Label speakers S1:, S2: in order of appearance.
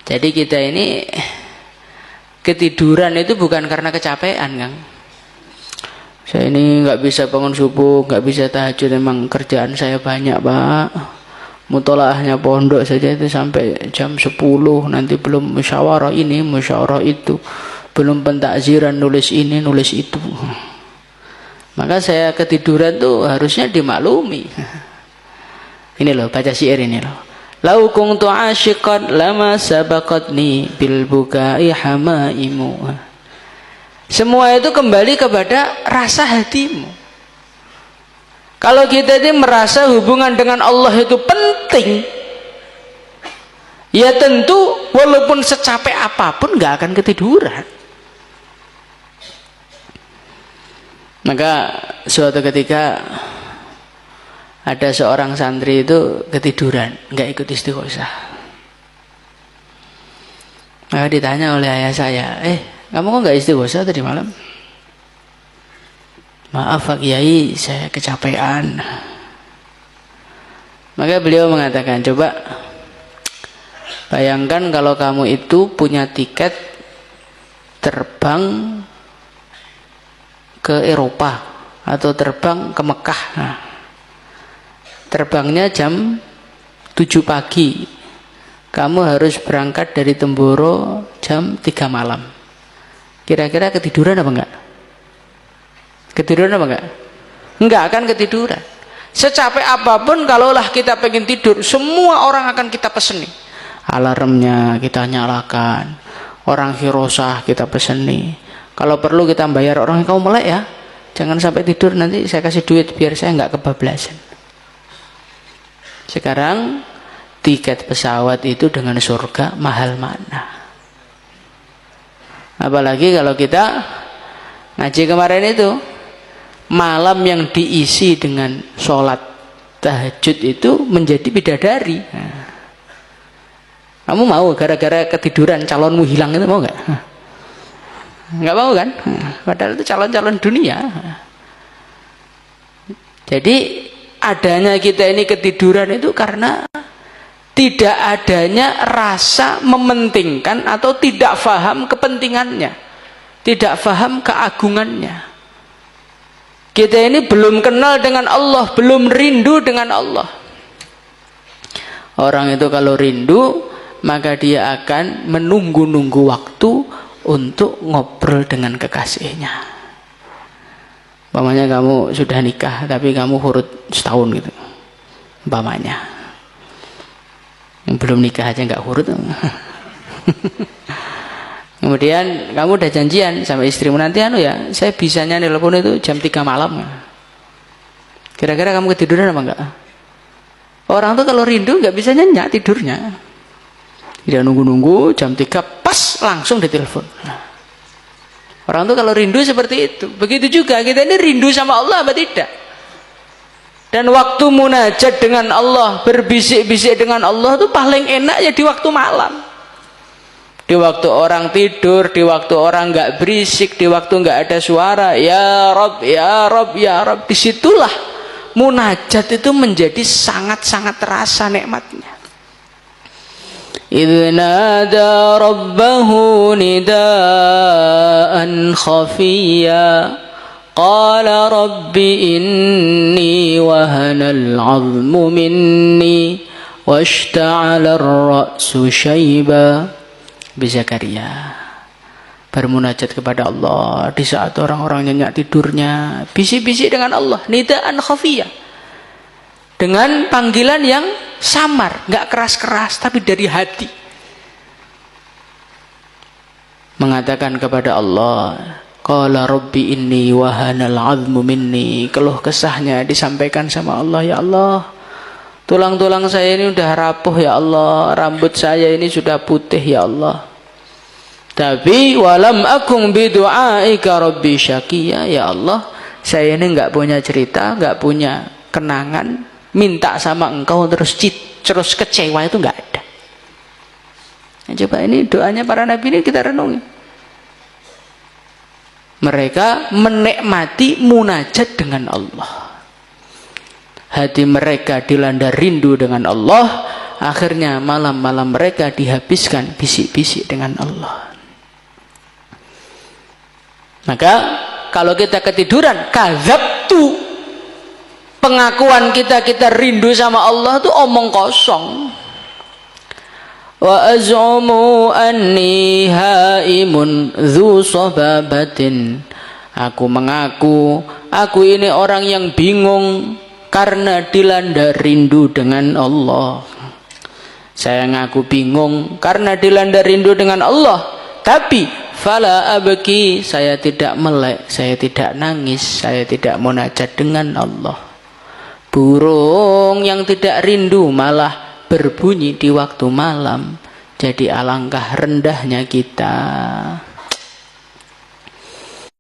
S1: Jadi kita ini ketiduran itu bukan karena kecapean, Kang. Saya ini nggak bisa bangun subuh, nggak bisa tahajud, memang kerjaan saya banyak, Pak. Mutolaahnya pondok saja itu sampai jam 10, nanti belum musyawarah ini, musyawarah itu, belum pentakziran, nulis ini, nulis itu. Maka saya ketiduran tuh harusnya dimaklumi. Ini loh, baca syair ini loh. Lau kuntu asyiqan lama sabaqatni bil bukai hamaimu. Semua itu kembali kepada rasa hatimu. Kalau kita ini merasa hubungan dengan Allah itu penting, ya tentu walaupun secapek apapun nggak akan ketiduran. Maka suatu ketika ada seorang santri itu ketiduran, nggak ikut istighosah. Maka ditanya oleh ayah saya, kamu kok nggak istighosah tadi malam? Maaf Pak Kiai, saya kecapean. Maka beliau mengatakan, coba bayangkan kalau kamu itu punya tiket terbang ke Eropa atau terbang ke Mekah. Nah, terbangnya jam 7 pagi. Kamu harus berangkat dari Temboro jam 3 malam. Kira-kira ketiduran apa enggak? Ketiduran apa enggak? Enggak akan ketiduran. Secapek apapun kalaulah kita pengen tidur, semua orang akan kita peseni. Alarmnya kita nyalakan, orang hirosah kita peseni. Kalau perlu kita bayar orang, kamu melek ya, jangan sampai tidur, nanti saya kasih duit biar saya enggak kebablasan. Sekarang tiket pesawat itu dengan surga mahal mana? Apalagi kalau kita ngaji kemarin itu, malam yang diisi dengan sholat tahajud itu menjadi bidadari. Nah, kamu mau gara-gara ketiduran calonmu hilang itu mau nggak? Nggak mau kan? Padahal itu calon-calon dunia. Jadi adanya kita ini ketiduran itu karena tidak adanya rasa mementingkan atau tidak faham kepentingannya, tidak faham keagungannya. Kita ini belum kenal dengan Allah, belum rindu dengan Allah. Orang itu kalau rindu, maka dia akan menunggu-nunggu waktu untuk ngobrol dengan kekasihnya. Umpamanya kamu sudah nikah, tapi kamu hurut setahun gitu. Umpamanya. Yang belum nikah aja nggak hurut. Kemudian kamu udah janjian sama istrimu, nanti ya, saya bisanya nelpon itu jam 3 malam. Kira-kira kamu ketiduran apa enggak? Orang tuh kalau rindu nggak bisa nyenyak tidurnya. Dia nunggu-nunggu jam 3 pas langsung ditelepon. Orang tuh kalau rindu seperti itu. Begitu juga kita ini rindu sama Allah apa tidak? Dan waktu munajat dengan Allah, berbisik-bisik dengan Allah itu paling enak ya di waktu malam. Di waktu orang tidur, di waktu orang nggak berisik, di waktu nggak ada suara, ya Rob, ya Rob, ya Rob, disitulah munajat itu menjadi sangat-sangat terasa nikmatnya. Idz nada rabbahu nidaan khafiyya qala rabbi inni wahanal 'azmu minni washta'ala ar-ra'su shayba. Zakaria bermunajat kepada Allah di saat orang-orang nyenyak tidurnya, bisik-bisik dengan Allah, nidaan khafiyah, dengan panggilan yang samar, nggak keras-keras tapi dari hati, mengatakan kepada Allah, qala rabbi inni wahanal 'azmu minni, keluh kesahnya disampaikan sama Allah, ya Allah, tulang-tulang saya ini udah rapuh ya Allah, rambut saya ini sudah putih ya Allah, tapi walam akung bidu'aika rabbi syaqiyya, ya Allah, saya ini nggak punya cerita, nggak punya kenangan, minta sama engkau terus kecewa, itu nggak ada. Nah, coba ini doanya para nabi ini kita renungi. Mereka menikmati munajat dengan Allah. Hati mereka dilanda rindu dengan Allah, akhirnya malam-malam mereka dihabiskan bisik-bisik dengan Allah. Maka kalau kita ketiduran, kadzabtu, pengakuan kita rindu sama Allah itu omong kosong. Wa az'umu anni haimun dzu sababatin, aku mengaku aku ini orang yang bingung karena dilanda rindu dengan Allah. Saya ngaku bingung karena dilanda rindu dengan Allah, tapi fala abki, saya tidak melek, saya tidak nangis, saya tidak munajat dengan Allah. Burung yang tidak rindu malah berbunyi di waktu malam. Jadi alangkah rendahnya kita.